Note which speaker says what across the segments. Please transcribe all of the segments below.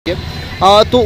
Speaker 1: तो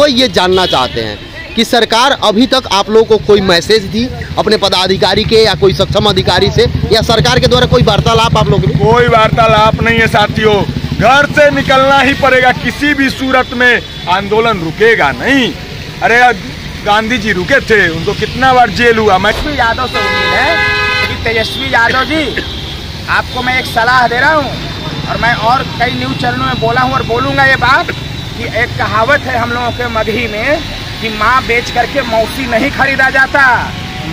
Speaker 1: ये जानना चाहते हैं कि सरकार अभी तक आप लोगों को कोई मैसेज दी अपने पदाधिकारी के या कोई सक्षम अधिकारी से, या सरकार के द्वारा कोई वार्तालाप आप लोगों?
Speaker 2: कोई वार्तालाप नहीं है साथियों, घर से निकलना ही पड़ेगा, किसी भी सूरत में आंदोलन रुकेगा नहीं। अरे गांधी जी रुके थे, उनको कितना बार जेल हुआ।
Speaker 3: तेजस्वी यादव से उम्मीद है कि तेजस्वी यादव जी, आपको मैं एक सलाह दे रहा हूँ और मैं और कई न्यूज़ चैनलों में बोला हूँ और बोलूँगा ये बात कि एक कहावत है हम लोगों के मगही में कि माँ बेच करके मौसी नहीं खरीदा जाता,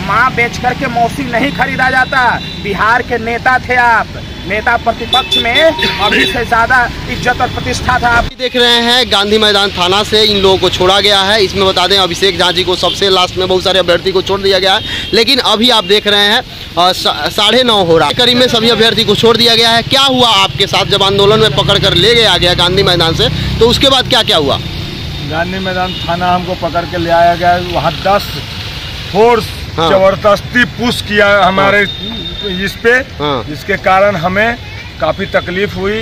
Speaker 3: माँ बेच करके मौसी नहीं खरीदा जाता। बिहार के नेता थे आप, नेता प्रतिपक्ष में अभी से ज्यादा इज्जत और प्रतिष्ठा था। आप
Speaker 1: देख रहे हैं गांधी मैदान थाना से इन लोगों को छोड़ा गया है। इसमें बता दें अभिषेक झा जी को सबसे लास्ट में बहुत सारे अभ्यर्थी को छोड़ दिया गया है, लेकिन अभी आप देख रहे हैं 9:30 हो रहा है, करीब में सभी अभ्यर्थी को छोड़ दिया गया है। क्या हुआ आपके साथ जब आंदोलन में पकड़ कर ले गया गांधी मैदान से, तो उसके बाद क्या क्या हुआ?
Speaker 2: गांधी मैदान थाना हमको पकड़ के ले आया गया, वहाँ 10 फोर्स जबरदस्ती पुश किया हमारे इस पे, जिसके कारण हमें काफी तकलीफ हुई।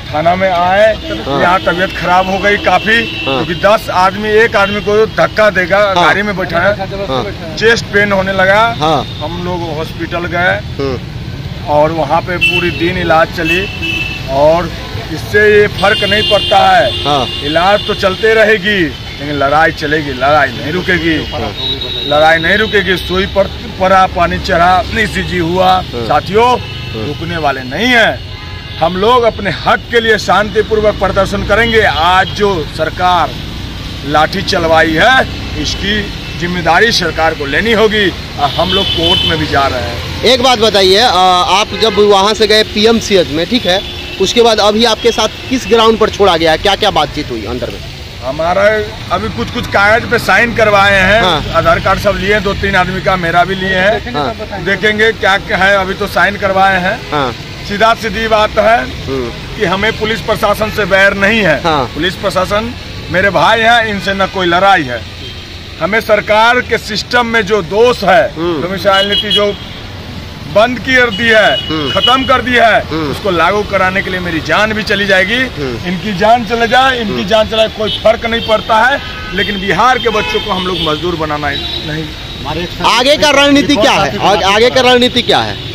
Speaker 2: थाना में आए, यहाँ तबीयत खराब हो गई काफी, क्योंकि 10 आदमी एक आदमी को धक्का देगा, गाड़ी में बैठाया, चेस्ट पेन होने लगा। हम लोग हॉस्पिटल गए और वहाँ पे पूरी दिन इलाज चली और इससे ये फर्क नहीं पड़ता है। इलाज तो चलते रहेगी लेकिन लड़ाई चलेगी, लड़ाई नहीं रुकेगी, लड़ाई नहीं रुकेगी। सुई पर पड़ा, पानी चढ़ा, ECG हुआ, साथियों रुकने वाले नहीं है। हम लोग अपने हक के लिए शांतिपूर्वक प्रदर्शन करेंगे। आज जो सरकार लाठी चलवाई है इसकी जिम्मेदारी सरकार को लेनी होगी और हम लोग कोर्ट में भी जा रहे हैं।
Speaker 1: एक बात बताइए, आप जब वहाँ से गए PMCH में, ठीक है, उसके बाद अभी आपके साथ किस ग्राउंड पर छोड़ा गया है, क्या क्या बातचीत हुई अंदर में?
Speaker 2: हमारा अभी कुछ कागज पे साइन करवाए हैं, आधार कार्ड सब लिए, 2-3 आदमी का, मेरा भी लिए है। देखेंगे क्या क्या है, अभी तो साइन करवाए हैं। सीधा सीधी बात है कि हमें पुलिस प्रशासन से बैर नहीं है। पुलिस प्रशासन मेरे भाई हैं, इनसे न कोई लड़ाई है। हमें सरकार के सिस्टम में जो दोष है, डोमिसाइल नीति जो बंद कर दी है, खत्म कर दी है, उसको लागू कराने के लिए मेरी जान भी चली जाएगी। इनकी जान चले जाए, इनकी जान चले, कोई फर्क नहीं पड़ता है, लेकिन बिहार के बच्चों को हम लोग मजदूर बनाना नहीं।
Speaker 1: आगे का रणनीति क्या है? आगे का रणनीति क्या है?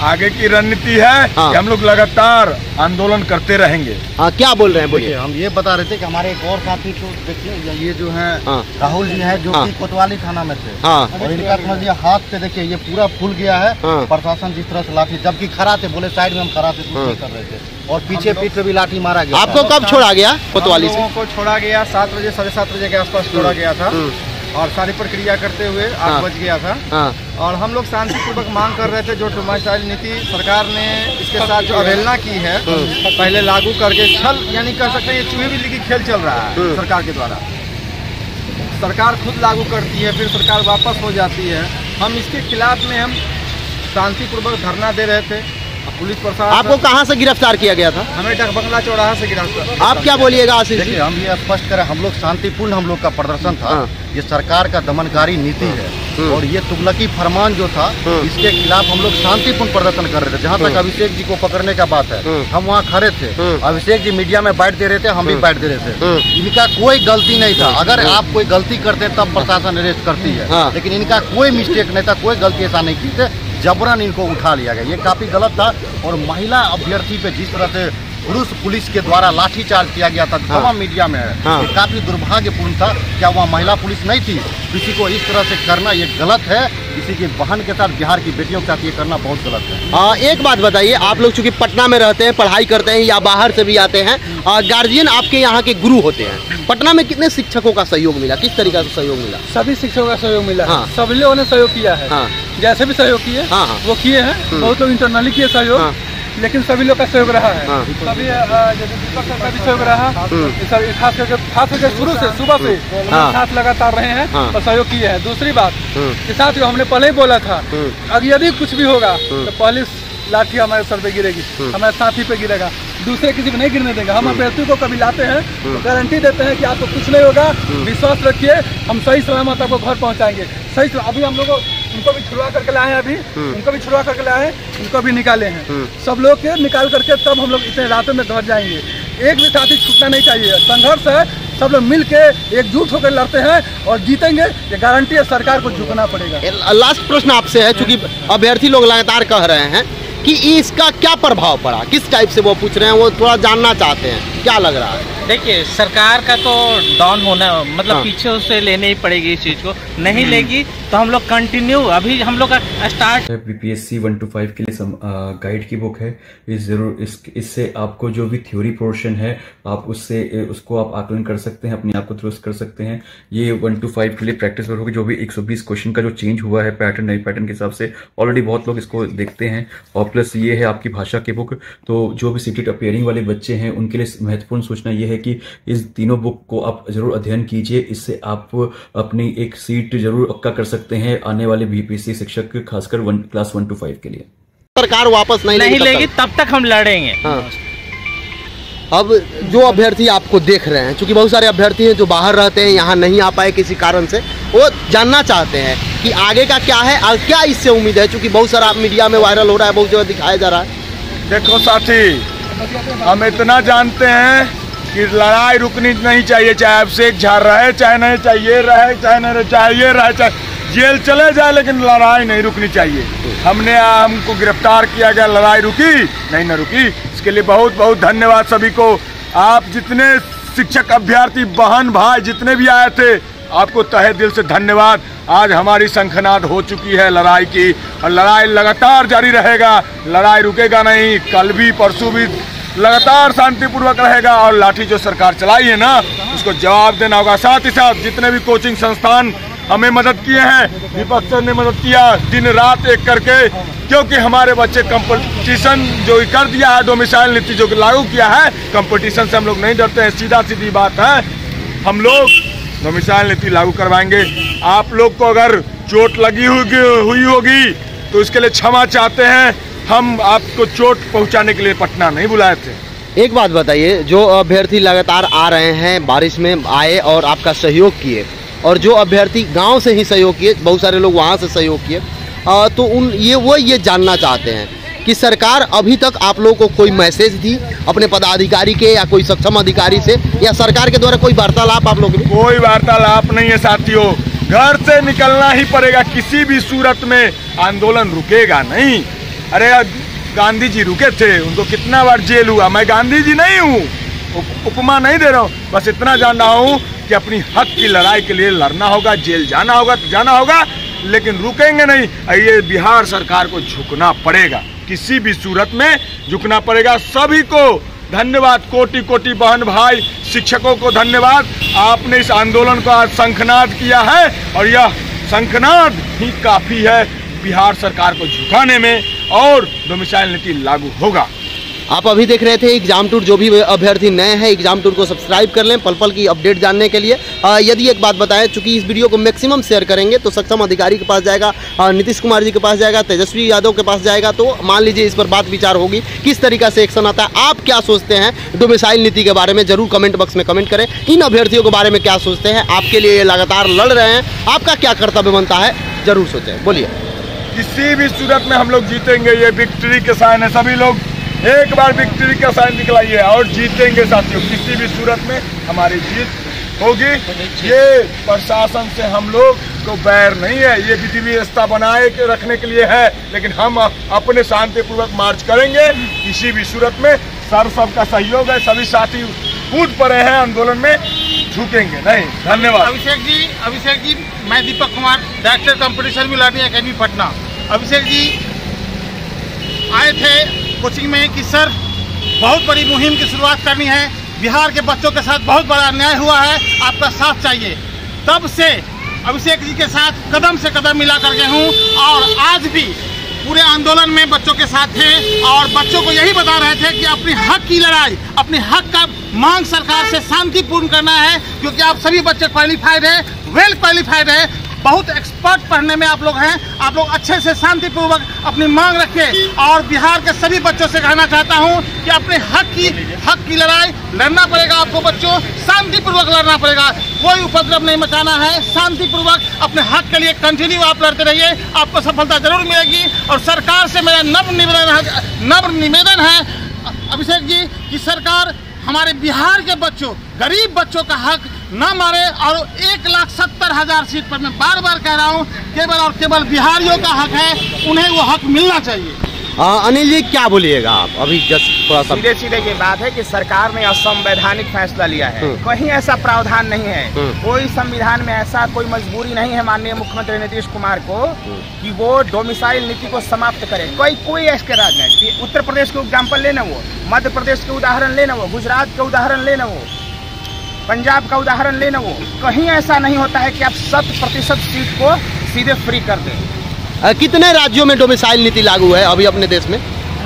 Speaker 2: आगे की रणनीति है कि हम लोग लगातार आंदोलन करते रहेंगे।
Speaker 1: क्या बोल रहे हैं, बोलिए।
Speaker 4: हम ये बता रहे थे कि हमारे एक और साथी को देखिए, ये जो है राहुल जी है, जो कि कोतवाली थाना में थे, और इनका समझिए हाथ पे देखिए ये पूरा फूल गया है। प्रशासन जिस तरह से लाठी, जबकि खड़ा थे, बोले साइड में हम खड़ा थे, कर रहे थे, और पीछे पीठ पे भी लाठी मारा गया।
Speaker 1: आपको कब छोड़ा गया कोतवाली से?
Speaker 4: को छोड़ा गया 7 बजे, 7:30 बजे के आसपास छोड़ा गया था और सारी प्रक्रिया करते हुए 8 बज गया था। और हम लोग शांतिपूर्वक मांग कर रहे थे, जो डोमिसाइल नीति सरकार ने इसके साथ जो अवहेलना की है पहले लागू करके, छल यानी कह सकते हैं ये चूहे बिल्ली की खेल चल रहा है सरकार के द्वारा। सरकार खुद लागू करती है, फिर सरकार वापस हो जाती है। हम इसके खिलाफ में हम शांतिपूर्वक धरना दे रहे थे। पुलिस प्रशासन,
Speaker 1: आपको कहाँ से गिरफ्तार किया गया था?
Speaker 4: हमें डकबंगला चौराहा से गिरफ्तार।
Speaker 1: आप क्या बोलिएगा आशीष जी?
Speaker 4: हम ये स्पष्ट करें, हम लोग शांतिपूर्ण हम लोग का प्रदर्शन था। ये सरकार का दमनकारी नीति है और ये तुगलकी फरमान जो था, इसके खिलाफ हम लोग शांतिपूर्ण प्रदर्शन कर रहे थे। जहाँ तक अभिषेक जी को पकड़ने का बात है, हम वहाँ खड़े थे, अभिषेक जी मीडिया में बैठ दे रहे थे, हम भी बैठ दे रहे थे। इनका कोई गलती नहीं था। अगर आप कोई गलती करते तब प्रशासन अरेस्ट करती है, लेकिन इनका कोई मिस्टेक नहीं था, कोई गलती ऐसा नहीं की थे, जबरन इनको उठा लिया गया। ये काफी गलत था। और महिला अभ्यर्थी पे जिस तरह से पुलिस के द्वारा लाठीचार्ज किया गया था, तमाम मीडिया में है, ये काफी दुर्भाग्यपूर्ण था। क्या वहाँ महिला पुलिस नहीं थी? किसी को इस तरह से करना ये गलत है। किसी की बहन के साथ, बिहार की बेटियों के साथ ये करना बहुत गलत है।
Speaker 1: एक बात बताइए, आप लोग चूंकि पटना में रहते हैं, पढ़ाई करते हैं या बाहर से भी आते हैं, गार्जियन आपके यहाँ के गुरु होते हैं, पटना में कितने शिक्षकों का सहयोग मिला, किस तरीके से सहयोग मिला?
Speaker 5: सभी शिक्षकों का सहयोग मिला। सभी लोगों ने सहयोग किया है, जैसे भी सहयोग किए वो किए हैं। बहुत लोग इंटरनली किए सहयोग, लेकिन सभी लोग का सहयोग रहा है। सभी का भी सहयोग रहा, खास करके शुरू से, सुबह से साथ लगातार रहे हैं और सहयोग किए हैं। दूसरी बात के साथ हमने पहले ही बोला था, अगर यदि कुछ भी होगा तो पहले लाठी हमारे सर पे गिरेगी, हमारे साथी पे गिरेगा, दूसरे किसी को नहीं गिरने देगा। हम अभ्यर्थी को कभी लाते हैं तो गारंटी देते हैं कि आपको कुछ नहीं होगा, विश्वास रखिए, हम सही सलामत आपको घर पहुँचाएंगे। सही अभी हम लोग उनको भी छुड़वा करके लाए हैं अभी, उनको भी छुड़वा करके लाए हैं, उनको भी निकाले हैं। सब लोग के निकाल करके तब हम लोग इतने रातों में घर जाएंगे। एक भी साथी छूटना नहीं चाहिए। संघर्ष है, सब लोग मिल के एकजुट होकर लड़ते हैं और जीतेंगे, ये गारंटी है। सरकार को झुकना पड़ेगा।
Speaker 1: लास्ट प्रश्न आपसे है, चूंकि अभ्यर्थी लोग लगातार कह रहे हैं कि इसका क्या प्रभाव पड़ा, किस टाइप से वो पूछ रहे हैं, वो थोड़ा जानना चाहते हैं, क्या लग रहा है?
Speaker 6: देखिए, सरकार का तो डाउन होना मतलब पीछे उससे लेने ही पड़ेगी इस चीज को, नहीं लेगी तो हम लोग कंटिन्यू, अभी हम लोग का स्टार्ट।
Speaker 7: बीपीएससी 1 to 5 के लिए गाइड की बुक है, ये जरूर इससे आपको जो भी थ्योरी पोर्शन है आप उसको आप आकलन कर सकते हैं, अपने आप को दुरुस्त कर सकते हैं। ये 1 to 5 के लिए प्रैक्टिस वर्क होगी, जो भी 120 क्वेश्चन का जो चेंज हुआ है पैटर्न, नए पैटर्न के हिसाब से ऑलरेडी बहुत लोग इसको देखते हैं। और प्लस ये है आपकी भाषा की बुक, तो जो भी सीटेड अपेयरिंग वाले बच्चे हैं उनके लिए महत्वपूर्ण सूचना ये है कि इस तीनों बुक को आप जरूर अध्ययन कीजिए, इससे आप अपनी एक सीट जरूर पक्का कर सकते हैं आने वाले बीपीएससी शिक्षक, खासकर क्लास 1 to 5 के लिए।
Speaker 1: सरकार वापस नहीं
Speaker 6: लेगी तब तक हम लड़ेंगे।
Speaker 1: हाँ। अब जो अभ्यर्थी आपको देख रहे हैं, क्योंकि बहुत सारे अभ्यर्थी हैं जो बाहर रहते हैं, यहाँ नहीं आ पाए किसी कारण से, वो जानना चाहते हैं कि आगे का क्या है और क्या इससे उम्मीद है, क्योंकि बहुत सारा मीडिया में वायरल हो रहा है, बहुत जगह दिखाया जा रहा है।
Speaker 2: देखो साथी, हम इतना जानते हैं कि लड़ाई रुकनी नहीं चाहिए, चाहे अभिषेक झा रहे चाहे नहीं, चाहे ये रहे चाहे नहीं रहे, चाहे ये रहे चाहे जेल चले जाए, लेकिन लड़ाई नहीं रुकनी चाहिए। हमको गिरफ्तार किया गया, लड़ाई रुकी नहीं, न रुकी। इसके लिए बहुत बहुत धन्यवाद सभी को। आप जितने शिक्षक अभ्यर्थी बहन भाई जितने भी आए थे, आपको तहे दिल से धन्यवाद। आज हमारी शंखनाद हो चुकी है लड़ाई की, और लड़ाई लगातार जारी रहेगा, लड़ाई रुकेगा नहीं। कल भी परसों भी लगातार शांतिपूर्वक रहेगा, और लाठी जो सरकार चलाई है ना, उसको जवाब देना होगा। साथ ही साथ जितने भी कोचिंग संस्थान हमें मदद किए हैं, विपक्ष ने मदद किया दिन रात एक करके, क्योंकि हमारे बच्चे कंपटीशन जो कर दिया है, डोमिसाइल नीति जो लागू किया है, कंपटीशन से हम लोग नहीं डरते हैं। सीधा सीधी बात है, हम लोग डोमिसाइल नीति लागू करवाएंगे। आप लोग को अगर चोट लगी हुई होगी तो इसके लिए क्षमा चाहते हैं। हम आपको चोट पहुंचाने के लिए पटना नहीं बुलाए थे।
Speaker 1: एक बात बताइए, जो अभ्यर्थी लगातार आ रहे हैं, बारिश में आए और आपका सहयोग किए, और जो अभ्यर्थी गांव से ही सहयोग किए, बहुत सारे लोग वहां से सहयोग किए, तो ये जानना चाहते हैं कि सरकार अभी तक आप लोगों को कोई मैसेज दी अपने पदाधिकारी के या कोई सक्षम अधिकारी से, या सरकार के द्वारा कोई वार्तालाप आप लोगों ने?
Speaker 2: कोई वार्तालाप नहीं है साथियों, घर से निकलना ही पड़ेगा, किसी भी सूरत में आंदोलन रुकेगा नहीं। अरे गांधी जी रुके थे, उनको कितना बार जेल हुआ। मैं गांधी जी नहीं हूँ, उपमा नहीं दे रहा हूँ, बस इतना जान रहा हूँ कि अपनी हक की लड़ाई के लिए लड़ना होगा, जेल जाना होगा तो जाना होगा, लेकिन रुकेंगे नहीं। ये बिहार सरकार को झुकना पड़ेगा, किसी भी सूरत में झुकना पड़ेगा। सभी को धन्यवाद, कोटि कोटि बहन भाई शिक्षकों को धन्यवाद। आपने इस आंदोलन को आज शंखनाद किया है, और यह शंखनाद ही काफी है बिहार सरकार को झुकाने में, और डोमिसाइल नीति लागू होगा।
Speaker 1: आप अभी देख रहे थे एग्जाम टूर। जो भी अभ्यर्थी नए हैं, एग्जाम टूर को सब्सक्राइब कर लें पल पल की अपडेट जानने के लिए। यदि एक बात बताएं, चूंकि इस वीडियो को मैक्सिमम शेयर करेंगे तो सक्षम अधिकारी के पास जाएगा, नीतीश कुमार जी के पास जाएगा, तेजस्वी यादव के पास जाएगा, तो मान लीजिए इस पर बात विचार होगी, किस तरीका से एक्शन आता है। आप क्या सोचते हैं डोमिसाइल नीति के बारे में, जरूर कमेंट बॉक्स में कमेंट करें। इन अभ्यर्थियों के बारे में क्या सोचते हैं, आपके लिए ये लगातार लड़ रहे हैं, आपका क्या कर्तव्य बनता है, जरूर सोचें। बोलिए।
Speaker 2: किसी भी सूरत में हम लोग जीतेंगे, ये विक्ट्री के साइन है। सभी लोग एक बार विक्ट्री का साइन दिखलाइए और जीतेंगे साथियों। किसी भी सूरत में हमारी जीत होगी। ये प्रशासन से हम लोग को बैर नहीं है, ये विधि व्यवस्था बनाए के रखने के लिए है, लेकिन हम अपने शांतिपूर्वक मार्च करेंगे। किसी भी सूरत में सबका सहयोग है, सभी साथी कूद पड़े हैं आंदोलन में, झुकेंगे नहीं। धन्यवाद।
Speaker 3: अभिषेक जी, मैं दीपक कुमार, डायरेक्टर कंपटीशन में लर्निंग एकेडमी पटना। अभिषेक जी आए थे कोचिंग में कि सर बहुत बड़ी मुहिम की शुरुआत करनी है, बिहार के बच्चों के साथ बहुत बड़ा अन्याय हुआ है, आपका साथ चाहिए। तब से अभिषेक जी के साथ कदम से कदम मिला करके हूँ, और आज भी पूरे आंदोलन में बच्चों के साथ थे, और बच्चों को यही बता रहे थे कि अपने हक की लड़ाई, अपने हक का मांग सरकार से शांतिपूर्ण करना है, क्योंकि आप सभी बच्चे क्वालिफाइड है, वेल क्वालिफाइड है,
Speaker 8: बहुत एक्सपर्ट पढ़ने में आप लोग हैं। आप लोग अच्छे से शांतिपूर्वक अपनी मांग रखिए और बिहार के सभी बच्चों से कहना चाहता हूं कि अपने हक की लड़ाई लड़ना पड़ेगा। आपको बच्चों शांतिपूर्वक लड़ना पड़ेगा, कोई उपद्रव नहीं मचाना है। शांतिपूर्वक अपने हक के लिए कंटिन्यू आप लड़ते रहिए, आपको सफलता जरूर मिलेगी। और सरकार से मेरा नम्र निवेदन है अभिषेक जी कि सरकार हमारे बिहार के बच्चों, गरीब बच्चों का हक न मारे। और 1,70,000 सीट पर मैं बार बार कह रहा हूँ, केवल और केवल बिहारियों का हक है, उन्हें वो हक मिलना चाहिए।
Speaker 1: अनिल जी क्या बोलिएगा आप? अभी थोड़ा सा
Speaker 3: सीधे ये बात है कि सरकार ने असंवैधानिक फैसला लिया है। कहीं ऐसा प्रावधान नहीं है, कोई संविधान में ऐसा कोई मजबूरी नहीं है माननीय मुख्यमंत्री नीतीश कुमार को कि वो डोमिसाइल नीति को समाप्त करे। कोई ऐसे राज्य नहीं, उत्तर प्रदेश के एग्जाम्पल लेना, वो मध्य प्रदेश के उदाहरण लेना, वो गुजरात के उदाहरण लेना, वो पंजाब का उदाहरण लेना, वो कहीं ऐसा नहीं होता है कि आप 100% सीट को सीधे फ्री कर दें।
Speaker 1: कितने राज्यों में डोमिसाइल नीति लागू है अभी अपने देश में?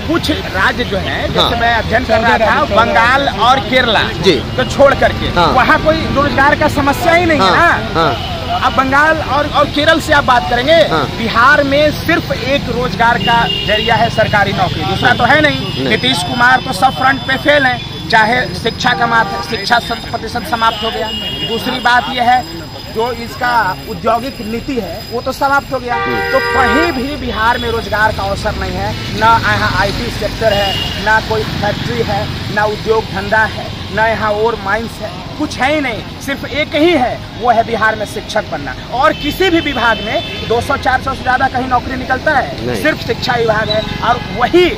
Speaker 3: कुछ राज्य जो है, जैसे मैं अध्ययन कर रहा था, बंगाल और केरला जी तो छोड़ करके वहाँ कोई रोजगार का समस्या ही नहीं है ना। अब बंगाल और केरल से आप बात करेंगे, बिहार में सिर्फ एक रोजगार का जरिया है सरकारी नौकरी, दूसरा तो है नहीं। नीतीश कुमार तो सब फ्रंट पे फेल है, चाहे शिक्षा का शिक्षा 100% समाप्त हो गया। दूसरी बात यह है जो इसका औद्योगिक नीति है वो तो समाप्त हो गया। तो कहीं भी बिहार में रोजगार का अवसर नहीं है, ना यहाँ IT सेक्टर है, ना कोई फैक्ट्री है, ना उद्योग धंधा है, ना यहाँ और माइंस है, कुछ है ही नहीं। सिर्फ एक ही है, वो है बिहार में शिक्षक बनना। और किसी भी विभाग में 200-400 से ज्यादा कहीं नौकरी निकलता है, सिर्फ शिक्षा विभाग है। और वही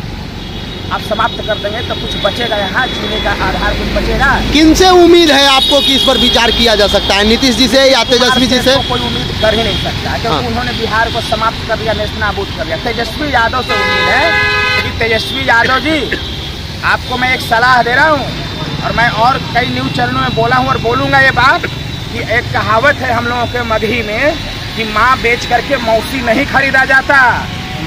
Speaker 3: आप समाप्त कर देंगे तो कुछ बचेगा, यहाँ जीने का आधार कुछ बचेगा।
Speaker 1: किनसे उम्मीद है आपको कि इस पर विचार किया जा सकता है? नीतीश जी से या तेजस्वी जी से?
Speaker 3: कोई उम्मीद कर ही नहीं सकता, क्योंकि उन्होंने बिहार को समाप्त कर दिया, नेस्तनाबूद कर दिया। तेजस्वी यादव से उम्मीद है कि तेजस्वी यादव जी, आपको मैं एक सलाह दे रहा हूँ और मैं और कई न्यूज चैनलों में बोला हूँ और बोलूँगा ये बात कि एक कहावत है हम लोगों के मगही में कि माँ बेच करके मौसी नहीं खरीदा जाता,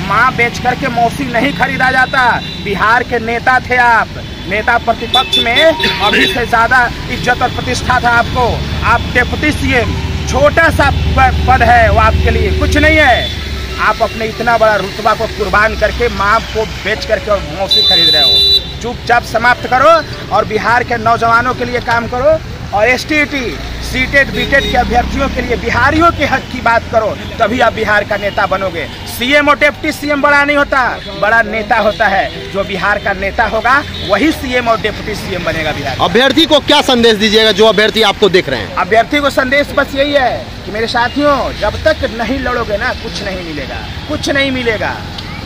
Speaker 3: माँ बेच करके मौसी नहीं खरीदा जाता। बिहार के नेता थे आप, नेता प्रतिपक्ष में अभी से ज्यादा इज्जत और प्रतिष्ठा था आपको। आप डिप्टी CM, छोटा सा पद है वो आपके लिए, कुछ नहीं है। आप अपने इतना बड़ा रुतबा को कुर्बान करके माँ को बेच करके और मौसी खरीद रहे हो। चुपचाप समाप्त करो और बिहार के नौजवानों के लिए काम करो और STT, सीटेट बीटेट के अभ्यर्थियों के लिए बिहारियों के हक की बात करो, तभी आप बिहार का नेता बनोगे। CM और डिप्टी CM बड़ा नहीं होता, बड़ा नेता होता है। जो बिहार का नेता होगा वही CM और डिप्टी CM बनेगा बिहार।
Speaker 1: अभ्यर्थी को क्या संदेश दीजिएगा जो अभ्यर्थी आपको देख रहे हैं?
Speaker 3: अभ्यर्थी को संदेश बस यही है कि मेरे साथियों, जब तक नहीं लड़ोगे ना, कुछ नहीं मिलेगा, कुछ नहीं मिलेगा।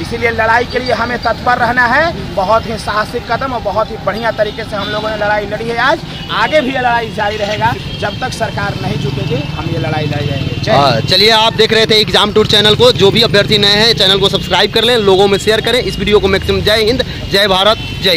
Speaker 3: इसीलिए लड़ाई के लिए हमें तत्पर रहना है। बहुत ही साहसिक कदम और बहुत ही बढ़िया तरीके से हम लोगों ने लड़ाई लड़ी है। आज आगे भी ये लड़ाई जारी रहेगा, जब तक सरकार नहीं झुकेगी हम ये लड़ाई लड़ जाएंगे।
Speaker 1: चलिए, आप देख रहे थे एग्जाम टूर चैनल को। जो भी अभ्यर्थी नए हैं चैनल को सब्सक्राइब कर लें, लोगों में शेयर करें इस वीडियो को मैक्सिमम। जय हिंद, जय भारत, जय